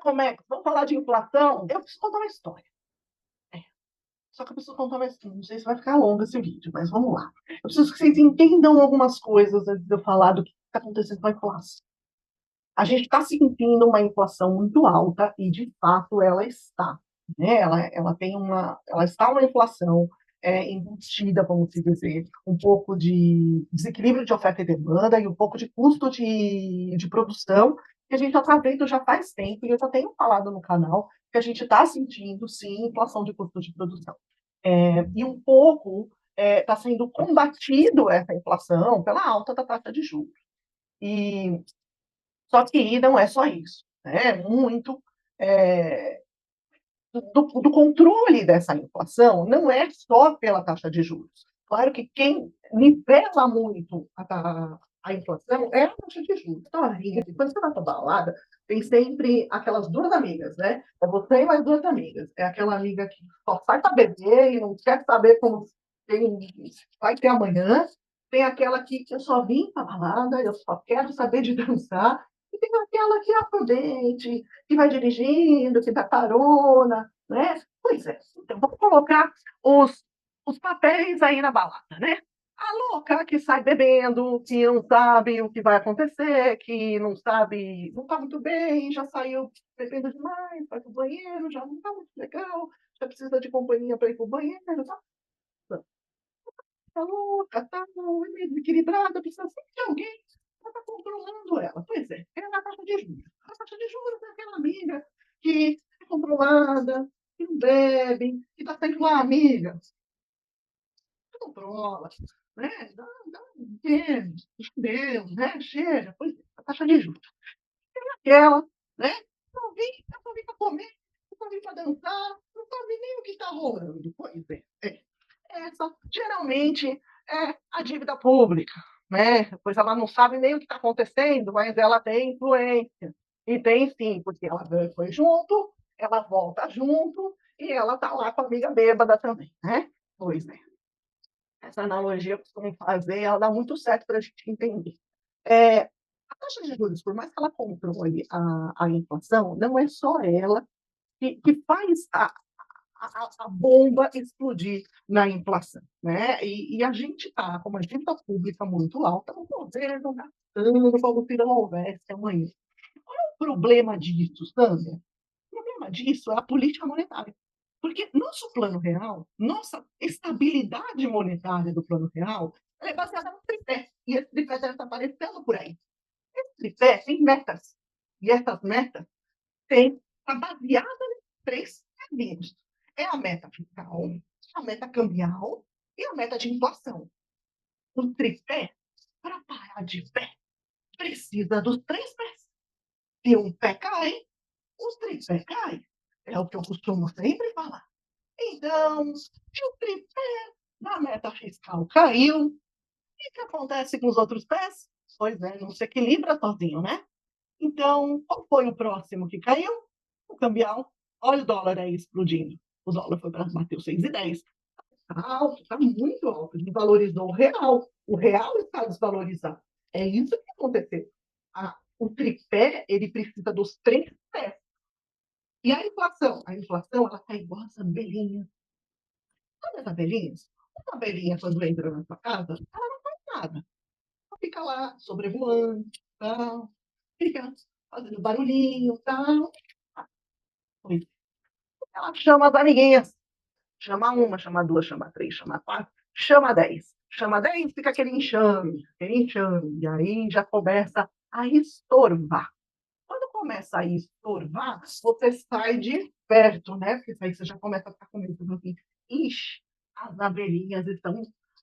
vamos falar de inflação? Eu preciso contar uma história. É, só que eu preciso contar uma história. Não sei se vai ficar longo esse vídeo, mas vamos lá. Eu preciso que vocês entendam algumas coisas antes de eu falar do que está acontecendo com a inflação. A gente está sentindo uma inflação muito alta e, de fato, ela está. Né? Ela está uma inflação embutida, vamos dizer, um pouco de desequilíbrio de oferta e demanda e um pouco de custo de produção, que a gente já está vendo já faz tempo, e eu já tenho falado no canal que a gente está sentindo, sim, inflação de custo de produção. E um pouco está sendo combatido essa inflação pela alta da taxa de juros. E só que não é só isso, né? Muito é, do controle dessa inflação não é só pela taxa de juros. Claro que quem nivela muito a inflação é a taxa de juros. Então, quando você vai para balada, tem sempre aquelas duas amigas, né? É você e mais duas amigas. É aquela amiga que só sai para beber e não quer saber como vai ter amanhã. Tem aquela que eu só vim para balada, eu só quero saber de dançar. E tem aquela que é prudente, que vai dirigindo, que dá carona, né? Pois é. Então, vamos colocar os papéis aí na balada, né? A louca que sai bebendo, que não sabe o que vai acontecer, que não sabe, não está muito bem, já saiu bebendo demais, vai para o banheiro, já não está muito legal, já precisa de companhia para ir para o banheiro, tá louca, tá desequilibrada, precisa sempre de alguém para estar controlando ela. Pois é a taxa de juros. A taxa de juros é aquela amiga que é controlada, que não bebe, que está sempre lá, amiga, controla, né? Deus, né? Chega, pois é, a taxa de juros. É aquela, né? Eu só vim para comer, eu só vim para dançar, não sabe nem o que está rolando. Pois é. Essa geralmente é a dívida pública, né? Pois ela não sabe nem o que está acontecendo, mas ela tem influência. E tem sim, porque ela foi junto, ela volta junto e ela está lá com a amiga bêbada também, né? Pois é. Essa analogia que eu costumo fazer, ela dá muito certo para a gente entender. A taxa de juros, por mais que ela controle a inflação, não é só ela que faz a bomba explodir na inflação. Né? E a gente está com uma dívida pública muito alta, o governo gastando como se não houvesse amanhã. Qual é o problema disso, Sandra? O problema disso é a política monetária. Porque nosso plano real, nossa estabilidade monetária do plano real, é baseada no tripé. E esse tripé deve estar aparecendo por aí. Esse tripé tem metas. E essas metas está baseada em três caminhos. É a meta fiscal, a meta cambial e a meta de inflação. O tripé, para parar de pé, precisa dos três pés. Se um pé cai, os três pés caem. É o que eu costumo sempre falar. Então, se o tripé da meta fiscal caiu, o que acontece com os outros pés? Pois é, não se equilibra sozinho, né? Então, qual foi o próximo que caiu? O cambial. Olha o dólar aí explodindo. O dólar foi para bater os 6,10. Está alto, está muito alto. Desvalorizou o real. O real está desvalorizado. É isso que aconteceu. O tripé, ele precisa dos três pés. E a inflação? A inflação, ela está igual as abelhinhas. Sabe as abelhinhas? Uma abelhinha, quando entra na sua casa, ela não faz nada. Ela fica lá, sobrevoando, tal, fica fazendo barulhinho, tal. Pois ela chama as amiguinhas. Chama uma, chama duas, chama três, chama quatro, chama 10. Chama 10, fica aquele enxame, aquele enxame. E aí já começa a estorvar. Quando começa a estorvar, você sai de perto, né? Porque aí você já começa a ficar com medo. Assim, ixi, as abelhinhas estão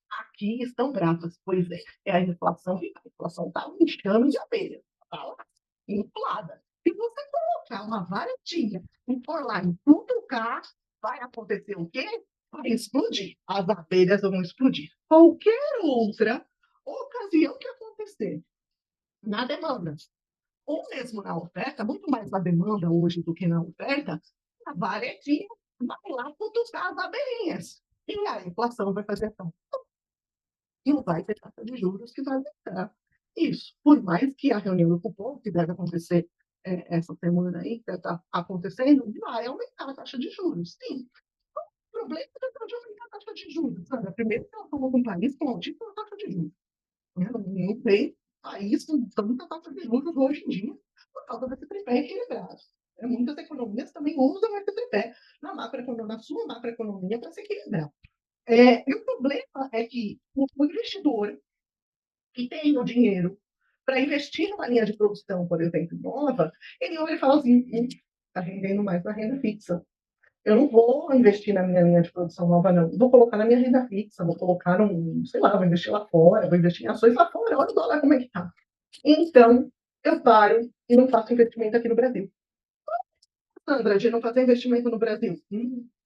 aqui, estão bravas. Pois é a inflação. A inflação está um enxame de abelha. Está lá, inflada. Se você colocar uma varetinha e for lá e cutucar, vai acontecer o quê? Vai explodir. As abelhas vão explodir. Qualquer outra ocasião que acontecer na demanda, ou mesmo na oferta, muito mais na demanda hoje do que na oferta, a varetinha vai lá cutucar as abelhinhas. E a inflação vai fazer tão. E não vai ter taxa de juros que vai aumentar. Isso, por mais que a reunião do cupom, que deve acontecer essa semana aí que está acontecendo, vai aumentar a taxa de juros, sim. O problema é de aumentar a taxa de juros, sabe? Primeiro que nós somos um país com altíssima taxa de juros. Né? Não tem país com tanta taxa de juros hoje em dia por causa desse tripé equilibrado. Muitas economias também usam esse tripé na sua macroeconomia para se equilibrar. E o problema é que o investidor que tem o dinheiro para investir numa linha de produção, por exemplo, nova, ele olha e fala assim: está rendendo mais na renda fixa. Eu não vou investir na minha linha de produção nova, não. Vou colocar na minha renda fixa, vou colocar num, sei lá, vou investir lá fora, vou investir em ações lá fora, olha o dólar como é que está. Então, eu paro e não faço investimento aqui no Brasil. Sandra, de não fazer investimento no Brasil.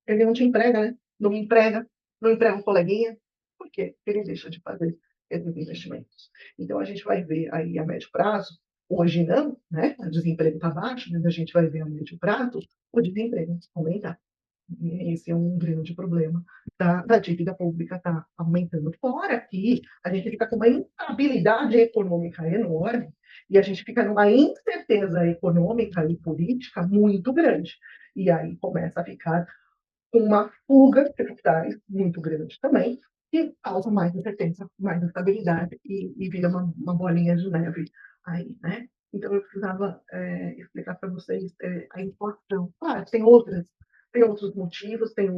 Ele não te emprega, né? Não me emprega, não emprega um coleguinha. Por quê? Porque ele deixa de fazer esses investimentos. Então, a gente vai ver aí a médio prazo, hoje não, né? O desemprego está baixo, mas a gente vai ver a médio prazo o desemprego aumentar. Esse é um grande problema da dívida pública está aumentando. Fora que a gente fica com uma instabilidade econômica enorme e a gente fica numa incerteza econômica e política muito grande. E aí começa a ficar uma fuga de capitais muito grande também, que causa mais incerteza, mais instabilidade e vira uma bolinha de neve aí, né? Então eu precisava explicar para vocês a importância. Claro, tem outros motivos, tem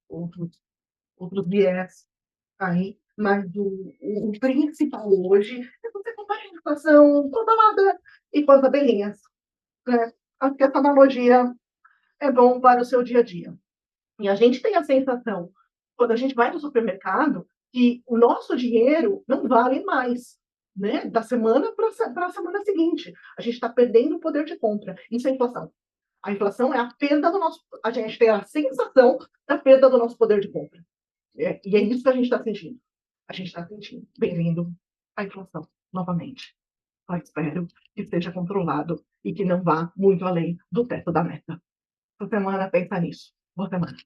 outros viés aí, mas o principal hoje é você comparar a inflação controlada e com as abelhinhas. Né? Acho que essa analogia é bom para o seu dia a dia. E a gente tem a sensação, quando a gente vai no supermercado, que o nosso dinheiro não vale mais, né? Da semana para a semana seguinte. A gente está perdendo o poder de compra. Isso é inflação. A inflação é a perda do nosso. A gente tem a sensação da perda do nosso poder de compra. E é isso que a gente está sentindo. A gente está sentindo. Bem-vindo à inflação, novamente. Só espero que esteja controlado e que não vá muito além do teto da meta. Essa semana, pensa nisso. Boa semana.